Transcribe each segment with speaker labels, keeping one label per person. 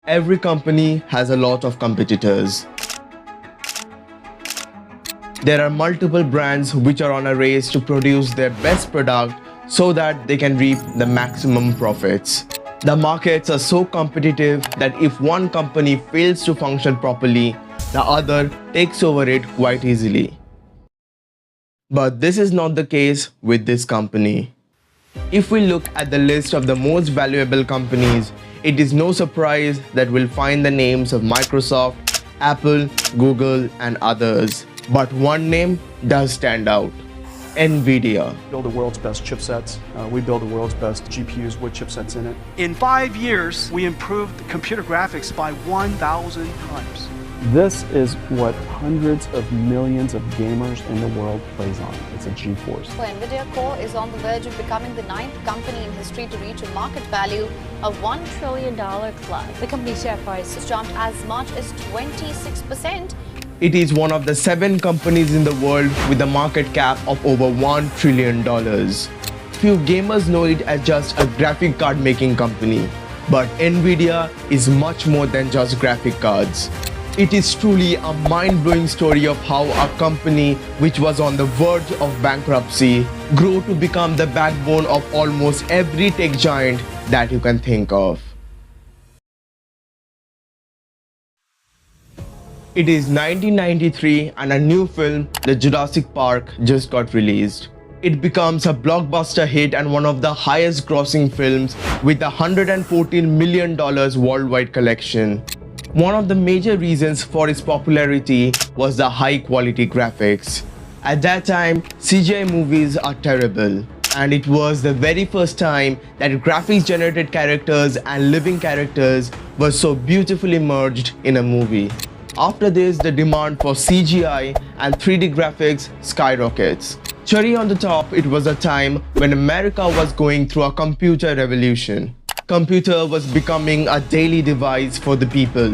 Speaker 1: Every company has a lot of competitors. There are multiple brands which are on a race to produce their best product so that they can reap the maximum profits. The markets are so competitive that if one company fails to function properly, the other takes over it quite easily. But this is not the case with this company. If we look at the list of the most valuable companies, it is no surprise that we'll find the names of Microsoft, Apple, Google, and others. But one name does stand out: NVIDIA.
Speaker 2: Build the world's best chipsets. We build the world's best GPUs with chipsets in it.
Speaker 3: In 5 years, we improved computer graphics by 1,000 times.
Speaker 2: This is what hundreds of millions of gamers in the world plays on. It's a GeForce.
Speaker 4: So NVIDIA Core is on the verge of becoming the 9th company in history to reach a market value of $1 trillion plus. The company's share price has jumped as much as 26%.
Speaker 1: It is one of the 7 companies in the world with a market cap of over $1 trillion. Few gamers know it as just a graphic card making company, but NVIDIA is much more than just graphic cards. It is truly a mind-blowing story of how a company which was on the verge of bankruptcy grew to become the backbone of almost every tech giant that you can think of. It is 1993 and a new film, The Jurassic Park, just got released. It becomes a blockbuster hit and one of the highest grossing films with a $114 million worldwide collection. One of the major reasons for its popularity was the high quality graphics. At that time, CGI movies are terrible, and it was the very first time that graphics generated characters and living characters were so beautifully merged in a movie. After this, the demand for CGI and 3D graphics skyrockets. Cherry on the top, it was a time when America was going through a computer revolution. Computer was becoming a daily device for the people.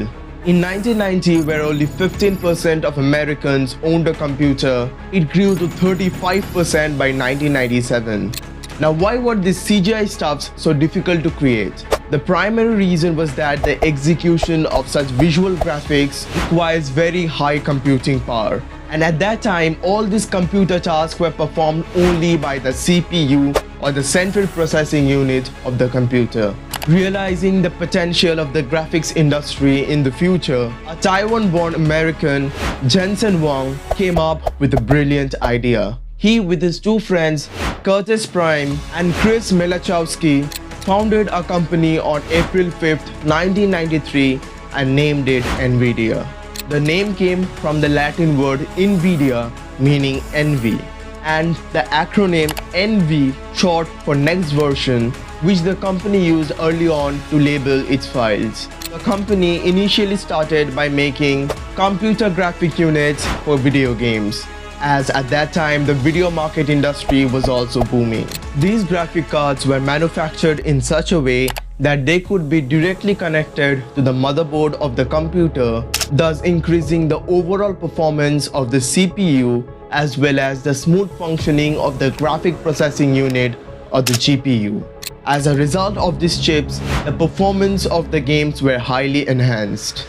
Speaker 1: In 1990, where only 15% of Americans owned a computer, it grew to 35% by 1997. Now, why were these CGI stuffs so difficult to create? The primary reason was that the execution of such visual graphics requires very high computing power. And at that time, all these computer tasks were performed only by the CPU or the central processing unit of the computer. Realizing the potential of the graphics industry in the future, a Taiwan-born American, Jensen Huang, came up with a brilliant idea. He, with his 2 friends, Curtis Prime and Chris Melachowski, founded a company on April 5th, 1993 and named it NVIDIA. The name came from the Latin word NVIDIA, meaning envy, and the acronym NV, short for next version, which the company used early on to label its files. The company initially started by making computer graphic units for video games, as at that time the video market industry was also booming. These graphic cards were manufactured in such a way that they could be directly connected to the motherboard of the computer, thus increasing the overall performance of the CPU as well as the smooth functioning of the graphic processing unit or the GPU. As a result of these chips, the performance of the games were highly enhanced.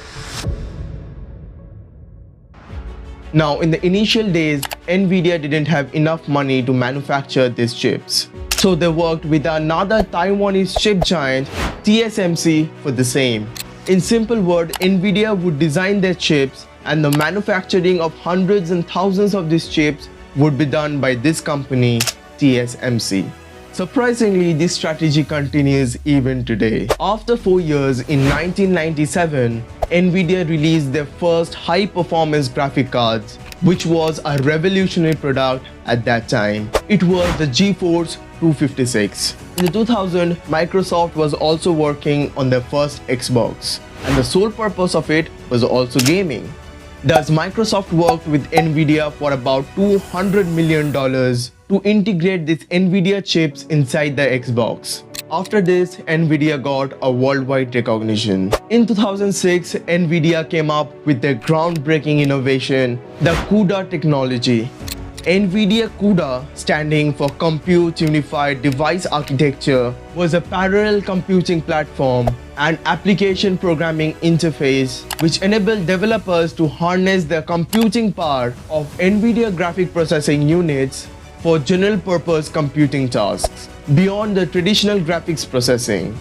Speaker 1: Now, in the initial days, NVIDIA didn't have enough money to manufacture these chips. So they worked with another Taiwanese chip giant, TSMC, for the same. In simple words, NVIDIA would design their chips and the manufacturing of hundreds and thousands of these chips would be done by this company, TSMC. Surprisingly, this strategy continues even today. After 4 years, in 1997, NVIDIA released their first high-performance graphic cards, which was a revolutionary product at that time. It was the GeForce 256. In the 2000s, Microsoft was also working on their first Xbox, and the sole purpose of it was also gaming. Thus, Microsoft worked with NVIDIA for about $200 million to integrate these NVIDIA chips inside the Xbox. After this, NVIDIA got a worldwide recognition. In 2006, NVIDIA came up with their groundbreaking innovation, the CUDA technology. NVIDIA CUDA, standing for Compute Unified Device Architecture, was a parallel computing platform and application programming interface which enabled developers to harness the computing power of NVIDIA graphic processing units for general purpose computing tasks beyond the traditional graphics processing.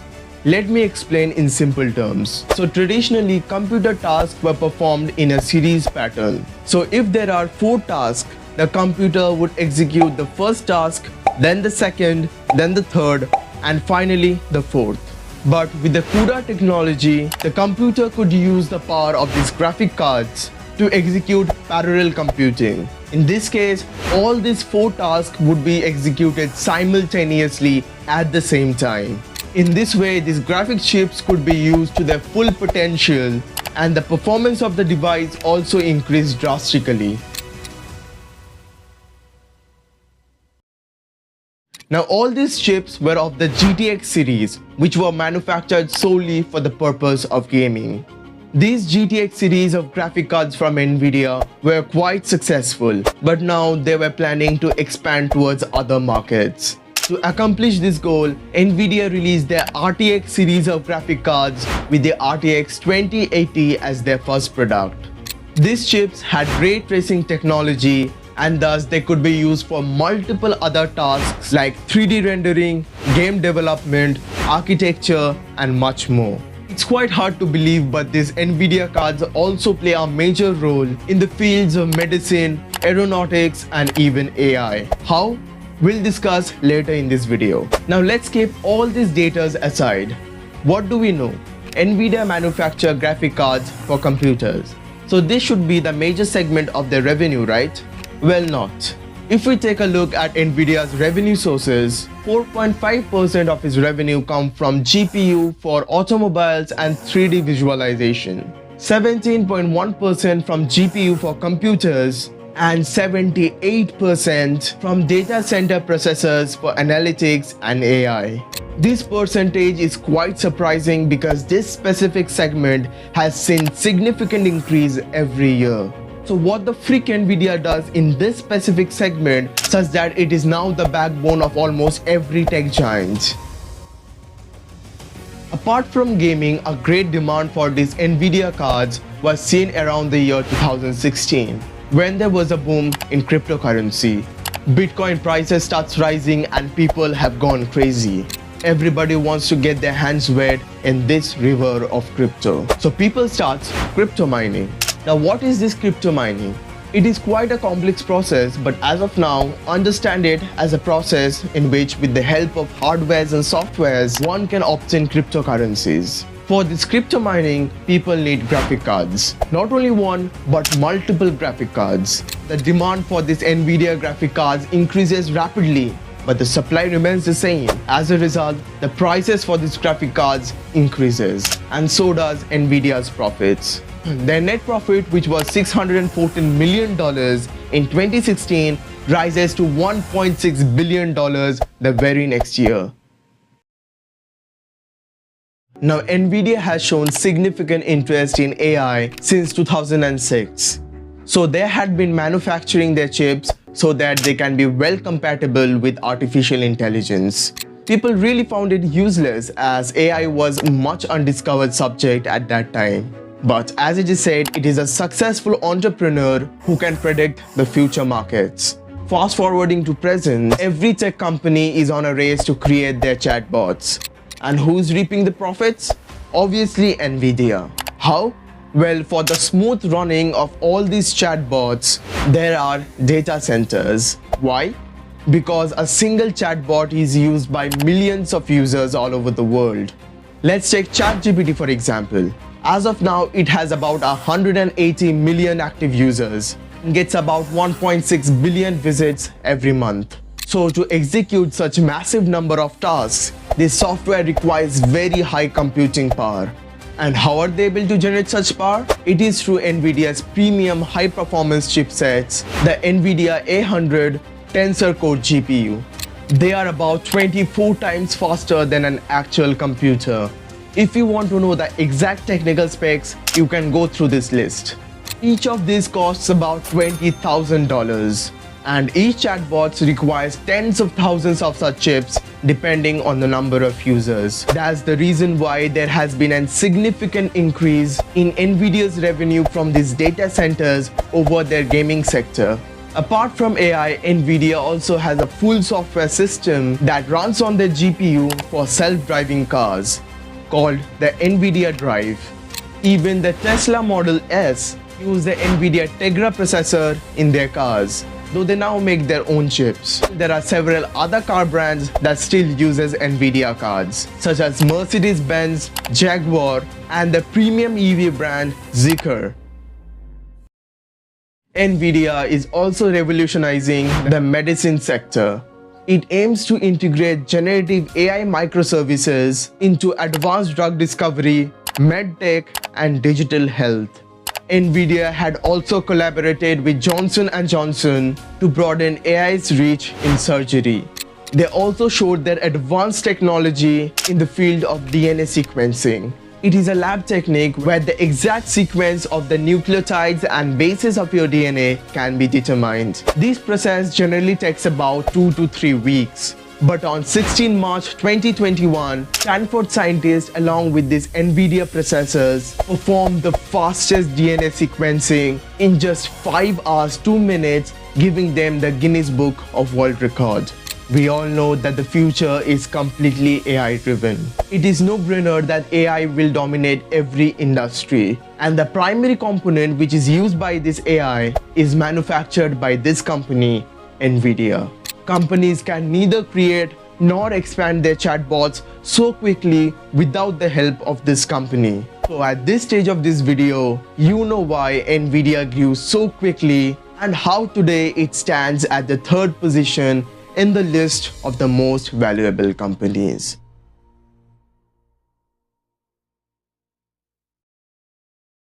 Speaker 1: Let me explain in simple terms. So traditionally, computer tasks were performed in a series pattern. So if there are 4 tasks, the computer would execute the first task, then the second, then the third, and finally the fourth. But with the CUDA technology, the computer could use the power of these graphic cards to execute parallel computing. In this case, all these 4 tasks would be executed simultaneously at the same time. In this way, these graphic chips could be used to their full potential, and the performance of the device also increased drastically. Now, all these chips were of the GTX series, which were manufactured solely for the purpose of gaming. These GTX series of graphic cards from NVIDIA were quite successful, but now they were planning to expand towards other markets. To accomplish this goal, NVIDIA released their RTX series of graphic cards with the RTX 2080 as their first product. These chips had ray tracing technology, and thus they could be used for multiple other tasks like 3D rendering, game development, architecture, and much more. It's quite hard to believe, but these NVIDIA cards also play a major role in the fields of medicine, aeronautics, and even AI. How? We'll discuss later in this video. Now let's keep all these data aside. What do we know? NVIDIA manufacture graphic cards for computers. So this should be the major segment of their revenue, right? Well, not. If we take a look at NVIDIA's revenue sources, 4.5% of its revenue comes from GPU for automobiles and 3D visualization, 17.1% from GPU for computers, and 78% from data center processors for analytics and AI. This percentage is quite surprising because this specific segment has seen significant increase every year. So what the freak NVIDIA does in this specific segment such that it is now the backbone of almost every tech giant. Apart from gaming, a great demand for these NVIDIA cards was seen around the year 2016. When there was a boom in cryptocurrency. Bitcoin prices starts rising and people have gone crazy. Everybody wants to get their hands wet in this river of crypto. So people start crypto mining. Now what is this crypto mining? It is quite a complex process, but as of now, understand it as a process in which with the help of hardwares and softwares, one can obtain cryptocurrencies. For this crypto mining, people need graphic cards. Not only one, but multiple graphic cards. The demand for these NVIDIA graphic cards increases rapidly, but the supply remains the same. As a result, the prices for these graphic cards increases, and so does NVIDIA's profits. Their net profit, which was $614 million in 2016, rises to $1.6 billion the very next year. Now, NVIDIA has shown significant interest in AI since 2006. So they had been manufacturing their chips so that they can be well compatible with artificial intelligence. People really found it useless as AI was a much undiscovered subject at that time. But as it is said, it is a successful entrepreneur who can predict the future markets. Fast forwarding to present, every tech company is on a race to create their chatbots. And who's reaping the profits? Obviously NVIDIA. How? Well, for the smooth running of all these chatbots, there are data centers. Why? Because a single chatbot is used by millions of users all over the world. Let's take ChatGPT for example. As of now, it has about 180 million active users and gets about 1.6 billion visits every month. So to execute such massive number of tasks, this software requires very high computing power. And how are they able to generate such power? It is through NVIDIA's premium high-performance chipsets, the NVIDIA A100 Tensor Core GPU. They are about 24 times faster than an actual computer. If you want to know the exact technical specs, you can go through this list. Each of these costs about $20,000. and each chatbot requires tens of thousands of such chips depending on the number of users. That's the reason why there has been a significant increase in NVIDIA's revenue from these data centers over their gaming sector. Apart from AI, NVIDIA also has a full software system that runs on their GPU for self-driving cars, called the NVIDIA Drive. Even the Tesla Model S use the NVIDIA Tegra processor in their cars, though they now make their own chips. There are several other car brands that still uses NVIDIA cards, such as Mercedes-Benz, Jaguar, and the premium EV brand Zeekr. NVIDIA is also revolutionizing the medicine sector. It aims to integrate generative AI microservices into advanced drug discovery, medtech, and digital health. NVIDIA had also collaborated with Johnson & Johnson to broaden AI's reach in surgery. They also showed their advanced technology in the field of DNA sequencing. It is a lab technique where the exact sequence of the nucleotides and bases of your DNA can be determined. This process generally takes about 2 to 3 weeks. But on 16 March 2021, Stanford scientists along with these NVIDIA processors performed the fastest DNA sequencing in just 5 hours 2 minutes, giving them the Guinness Book of World Record. We all know that the future is completely AI driven. It is no-brainer that AI will dominate every industry, and the primary component which is used by this AI is manufactured by this company, NVIDIA. Companies can neither create nor expand their chatbots so quickly without the help of this company. So at this stage of this video, you know why NVIDIA grew so quickly and how today it stands at the 3rd position in the list of the most valuable companies.